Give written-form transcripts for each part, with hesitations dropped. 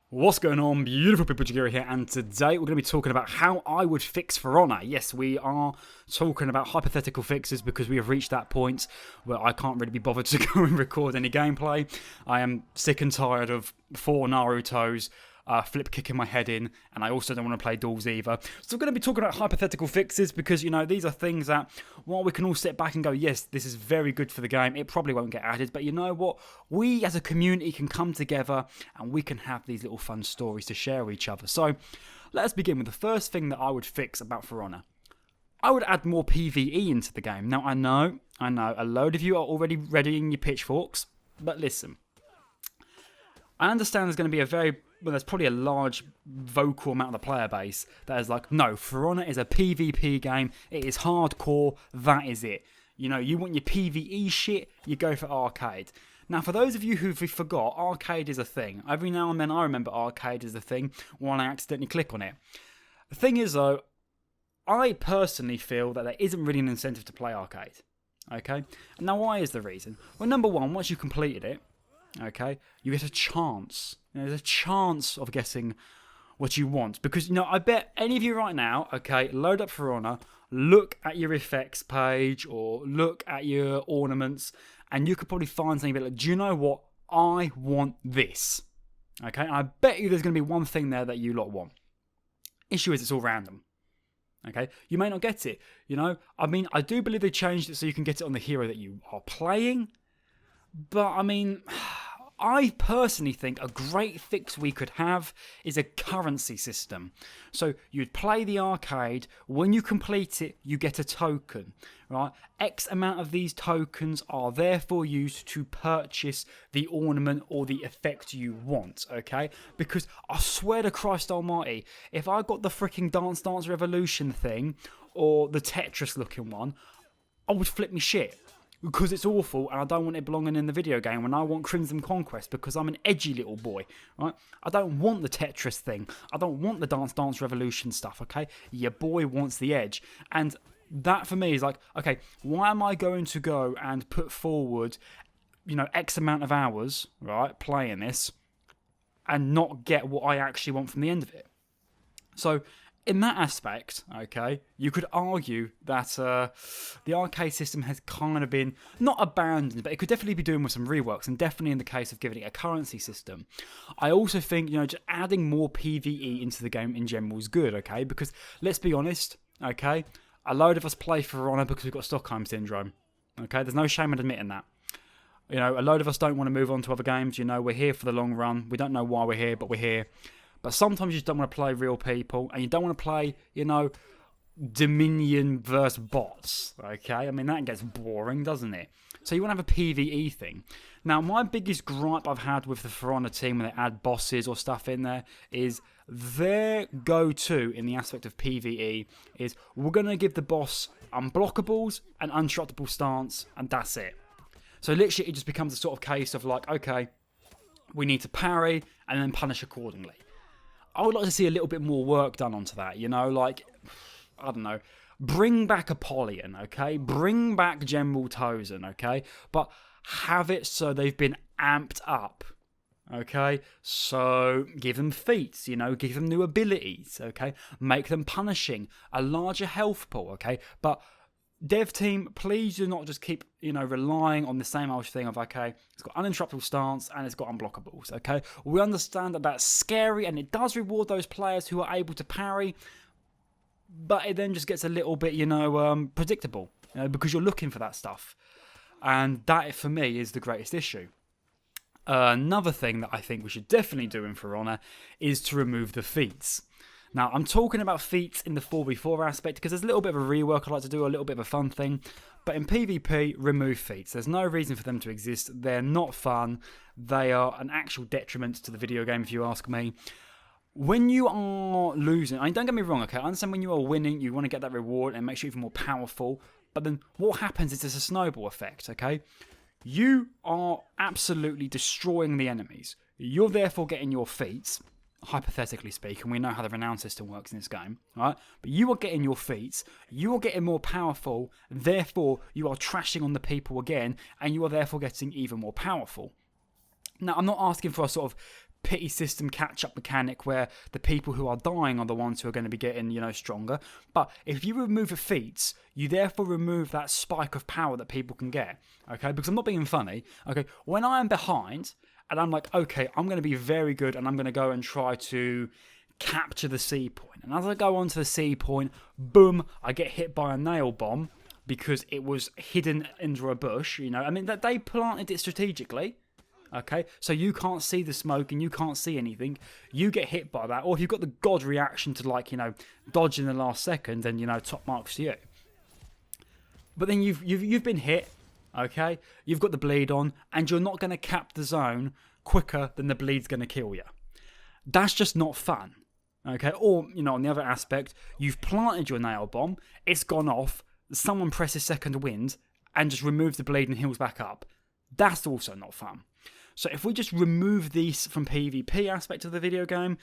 What's going on, beautiful people? Jagira here, and today we're going to be talking about how I would fix For Honor. Yes, we are talking about hypothetical fixes because we have reached that point where I can't really be bothered to go and record any gameplay. I am sick and tired of 4 Narutos flip kicking my head in, and I also don't want to play duels either. So we're going to be talking about hypothetical fixes because, you know, these are things that, while we can all sit back and go, yes, this is very good for the game, it probably won't get added, but you know what? We as a community can come together and we can have these little fun stories to share with each other. So let us begin with the first thing that I would fix about For Honor. I would add more PvE into the game. Now, I know, a load of you are already readying your pitchforks, but listen. I understand there's going to be there's probably a large vocal amount of the player base that is like, no, For Honor is a PvP game, it is hardcore, that is it. You know, you want your PvE shit, you go for arcade. Now, for those of you who forgot, arcade is a thing. Every now and then I remember arcade is a thing when I accidentally click on it. The thing is, though, I personally feel that there isn't really an incentive to play arcade. Okay? Now, why is the reason? Well, number one, once you completed it, okay, you get a chance. You know, there's a chance of getting what you want. Because, you know, I bet any of you right now, okay, load up For Honor, look at your effects page or look at your ornaments, and you could probably find something a bit like, do you know what? I want this. Okay, and I bet you there's going to be one thing there that you lot want. Issue is it's all random. Okay, you may not get it. You know, I mean, I do believe they changed it so you can get it on the hero that you are playing. But, I mean, I personally think a great fix we could have is a currency system. So you'd play the arcade, when you complete it, you get a token, right? X amount of these tokens are therefore used to purchase the ornament or the effect you want, okay? Because I swear to Christ almighty, if I got the freaking Dance Dance Revolution thing, or the Tetris looking one, I would flip me shit. Because it's awful and I don't want it belonging in the video game when I want Crimson Conquest because I'm an edgy little boy, right? I don't want the Tetris thing. I don't want the Dance Dance Revolution stuff, okay? Your boy wants the edge. And that for me is like, okay, why am I going to go and put forward, you know, X amount of hours, right, playing this and not get what I actually want from the end of it? So in that aspect, okay, you could argue that the arcade system has kind of been, not abandoned, but it could definitely be doing with some reworks, and definitely in the case of giving it a currency system. I also think, you know, just adding more PvE into the game in general is good, okay, because let's be honest, okay, a load of us play For Honor because we've got Stockholm Syndrome, okay, there's no shame in admitting that. You know, a load of us don't want to move on to other games, you know, we're here for the long run, we don't know why we're here, but we're here. But sometimes you just don't want to play real people, and you don't want to play, you know, Dominion versus bots, okay? I mean, that gets boring, doesn't it? So you want to have a PvE thing. Now, my biggest gripe I've had with the For Honor team when they add bosses or stuff in there is their go-to in the aspect of PvE is, we're going to give the boss unblockables and uninterruptible stance, and that's it. So literally, it just becomes a sort of case of like, okay, we need to parry and then punish accordingly. I would like to see a little bit more work done onto that, you know, like, I don't know, bring back Apollyon, okay? Bring back General Tozen, okay? But have it so they've been amped up, okay? So give them feats, you know, give them new abilities, okay? Make them punishing, a larger health pool, okay? But dev team, please do not just keep, you know, relying on the same old thing of, okay, it's got uninterruptible stance and it's got unblockables, okay? We understand that that's scary and it does reward those players who are able to parry, but it then just gets a little bit, you know, predictable, you know, because you're looking for that stuff. And that, for me, is the greatest issue. Another thing that I think we should definitely do in For Honor is to remove the feats. Now, I'm talking about feats in the 4v4 aspect because there's a little bit of a rework I'd like to do, a little bit of a fun thing. But in PvP, remove feats. There's no reason for them to exist. They're not fun. They are an actual detriment to the video game, if you ask me. When you are losing, I mean, don't get me wrong, okay? I understand when you are winning, you want to get that reward and make sure you're even more powerful. But then what happens is there's a snowball effect, okay? You are absolutely destroying the enemies. You're therefore getting your feats. Hypothetically speaking, we know how the renown system works in this game, right? But you are getting your feats, you are getting more powerful, therefore you are trashing on the people again, and you are therefore getting even more powerful. Now, I'm not asking for a sort of pity system catch-up mechanic where the people who are dying are the ones who are going to be getting, stronger. But if you remove a feats, you therefore remove that spike of power that people can get, okay? Because I'm not being funny, okay? When I am behind and I'm like, okay, I'm going to be very good and I'm going to go and try to capture the C point. And as I go onto the C point, boom, I get hit by a nail bomb because it was hidden under a bush, that they planted it strategically. Okay, so you can't see the smoke and you can't see anything. You get hit by that, or if you've got the god reaction to dodge in the last second, then top marks to you. But then you've been hit. Okay, you've got the bleed on, and you're not going to cap the zone quicker than the bleed's going to kill you. That's just not fun. Okay, or on the other aspect, you've planted your nail bomb, it's gone off. Someone presses second wind and just removes the bleed and heals back up. That's also not fun. So if we just remove these from PvP aspect of the video game,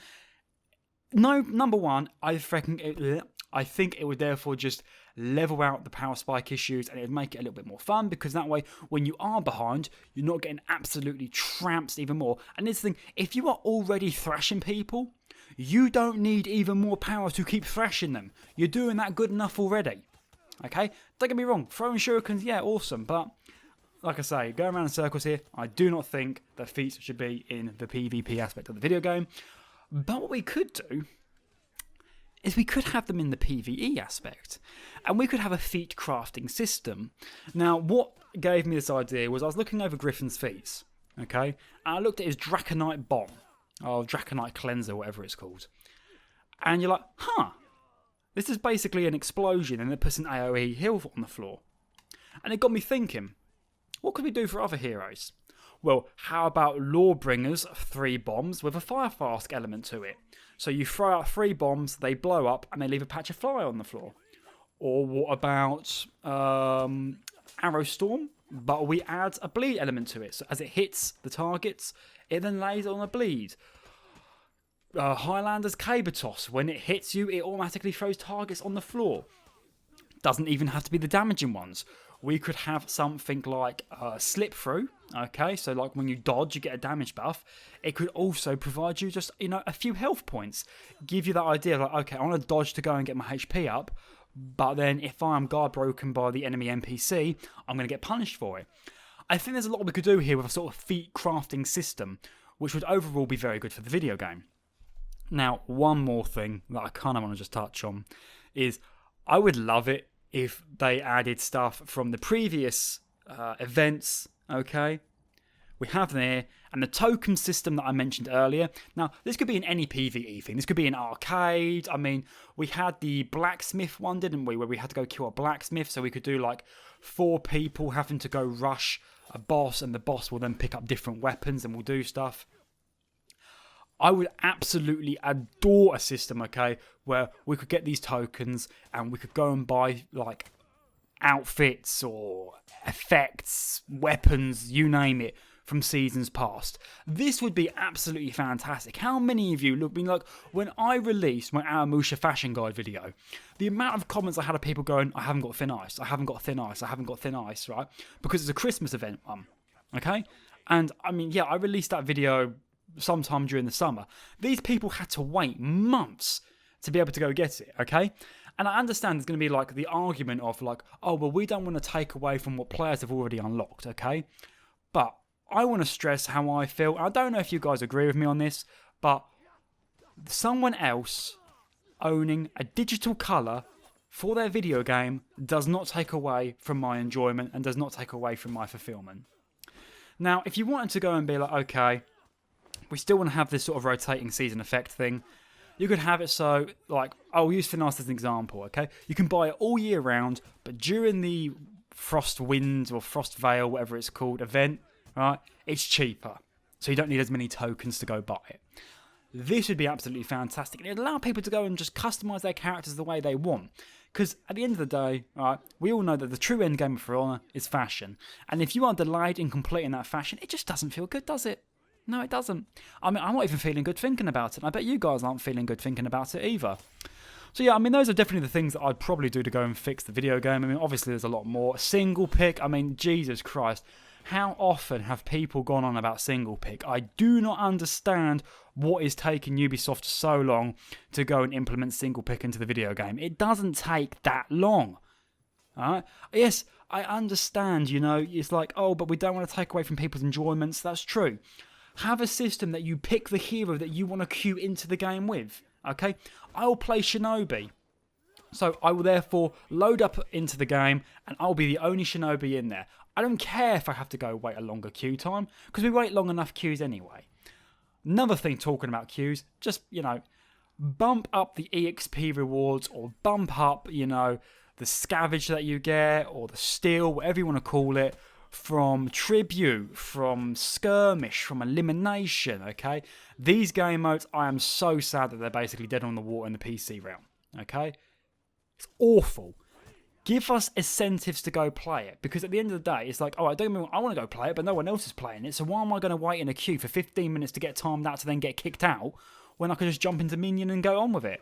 number one, I think it would therefore just level out the power spike issues and it would make it a little bit more fun, because that way when you are behind, you're not getting absolutely trounced even more. And this thing, if you are already thrashing people, you don't need even more power to keep thrashing them. You're doing that good enough already. Okay? Don't get me wrong, throwing shurikens, yeah, awesome, but like I say, going around in circles here, I do not think that feats should be in the PvP aspect of the video game. But what we could do is we could have them in the PvE aspect. And we could have a feat crafting system. Now, what gave me this idea was I was looking over Griffin's feats, okay? And I looked at his Draconite bomb, or Draconite cleanser, whatever it's called. And you're like, this is basically an explosion and it puts an AoE heal on the floor. And it got me thinking, what could we do for other heroes? Well, how about Lawbringer's 3 bombs with a fire flask element to it? So you throw out 3 bombs, they blow up, and they leave a patch of fire on the floor. Or what about Arrow Storm, but we add a bleed element to it. So as it hits the targets, it then lays on a bleed. Highlander's Cabotos, when it hits you, it automatically throws targets on the floor. Doesn't even have to be the damaging ones. We could have something like slip through, okay? So like when you dodge, you get a damage buff. It could also provide you just, a few health points. Give you that idea of like, okay, I want to dodge to go and get my HP up, but then if I am guard broken by the enemy NPC, I'm going to get punished for it. I think there's a lot we could do here with a sort of feat crafting system, which would overall be very good for the video game. Now, one more thing that I kind of want to just touch on is I would love it if they added stuff from the previous events, okay? We have there, and the token system that I mentioned earlier. Now, this could be in any PvE thing. This could be in arcade. I mean, we had the blacksmith one, didn't we? Where we had to go kill a blacksmith, so we could do like 4 people having to go rush a boss, and the boss will then pick up different weapons and will do stuff. I would absolutely adore a system, okay, where we could get these tokens and we could go and buy like outfits or effects, weapons, you name it, from seasons past. This would be absolutely fantastic. How many of you look, like when I released my Aramusha fashion guide video, the amount of comments I had of people going, I haven't got thin ice, I haven't got thin ice, I haven't got thin ice, right? Because it's a Christmas event, okay? And I mean, yeah, I released that video sometime during the summer. These people had to wait months to be able to go get it, okay? And I understand there's going to be like the argument of like, oh, well, we don't want to take away from what players have already unlocked, okay? But I want to stress how I feel. I don't know if you guys agree with me on this, but someone else owning a digital colour for their video game does not take away from my enjoyment and does not take away from my fulfillment. Now, if you wanted to go and be like, okay, we still want to have this sort of rotating season effect thing, you could have it so, like, I'll use Thin Ice as an example, okay? You can buy it all year round, but during the Frost Wind or Frost Veil, whatever it's called, event, right, it's cheaper. So you don't need as many tokens to go buy it. This would be absolutely fantastic. And it'd allow people to go and just customise their characters the way they want. Because at the end of the day, right, we all know that the true end game of For Honor is fashion. And if you are delayed in completing that fashion, it just doesn't feel good, does it? No, it doesn't. I mean, I'm not even feeling good thinking about it. I bet you guys aren't feeling good thinking about it either. So yeah, I mean, those are definitely the things that I'd probably do to go and fix the video game. I mean, obviously there's a lot more. Single pick, I mean, Jesus Christ. How often have people gone on about single pick? I do not understand what is taking Ubisoft so long to go and implement single pick into the video game. It doesn't take that long. Alright? Yes, I understand, it's like, oh, but we don't want to take away from people's enjoyments. That's true. Have a system that you pick the hero that you want to queue into the game with. Okay? I will play Shinobi. So I will therefore load up into the game and I'll be the only Shinobi in there. I don't care if I have to go wait a longer queue time, because we wait long enough queues anyway. Another thing talking about queues, just, bump up the EXP rewards, or bump up, the scavenge that you get, or the steal, whatever you want to call it, from tribute, from skirmish, from elimination, okay? These game modes, I am so sad that they're basically dead on the water in the PC realm, okay? It's awful. Give us incentives to go play it, because at the end of the day, it's like, oh, I want to go play it, but no one else is playing it, so why am I going to wait in a queue for 15 minutes to get timed out to then get kicked out when I could just jump into Minion and go on with it?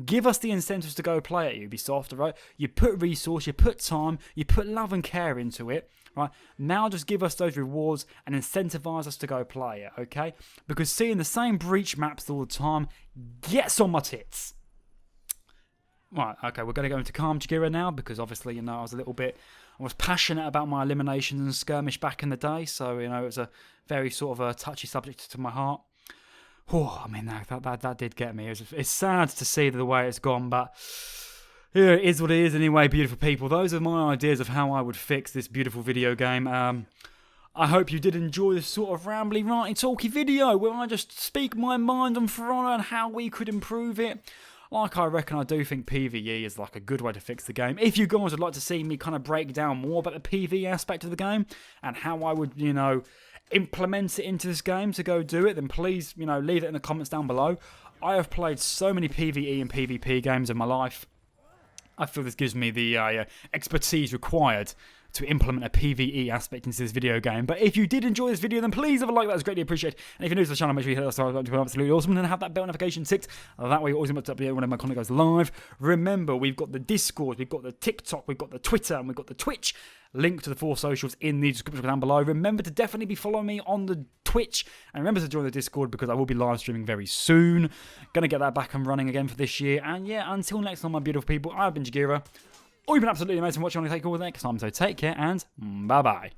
Give us the incentives to go play it, Ubisoft, right? You put resource, you put time, you put love and care into it, right? Now just give us those rewards and incentivize us to go play it, okay? Because seeing the same breach maps all the time gets on my tits. Right, okay, we're going to go into calm Jagira now, because obviously, I was passionate about my eliminations and skirmish back in the day, so, it was a very sort of a touchy subject to my heart. Oh, I mean, that did get me. It's sad to see the way it's gone, but yeah, it is what it is anyway, beautiful people. Those are my ideas of how I would fix this beautiful video game. I hope you did enjoy this sort of rambly, ranty, talky video where I just speak my mind on For Honor and how we could improve it. Like, I reckon I do think PvE is like a good way to fix the game. If you guys would like to see me kind of break down more about the PvE aspect of the game and how I would, implement it into this game to go do it, then please, leave it in the comments down below. I have played so many PvE and PvP games in my life. I feel this gives me the expertise required to implement a PvE aspect into this video game. But if you did enjoy this video, then please have a like. That was greatly appreciated. And if you're new to the channel, make sure you hit that subscribe button. Absolutely awesome. And then have that bell notification ticked. That way you're always able to update whenever my content goes live. Remember, we've got the Discord, we've got the TikTok, we've got the Twitter, and we've got the Twitch. Link to the 4 socials in the description down below. Remember to definitely be following me on the Twitch. And remember to join the Discord, because I will be live streaming very soon. Going to get that back and running again for this year. And yeah, until next time, my beautiful people, I've been Jagira. Oh, you've been absolutely amazing watching. I'm going to take all the next time, so take care and bye-bye.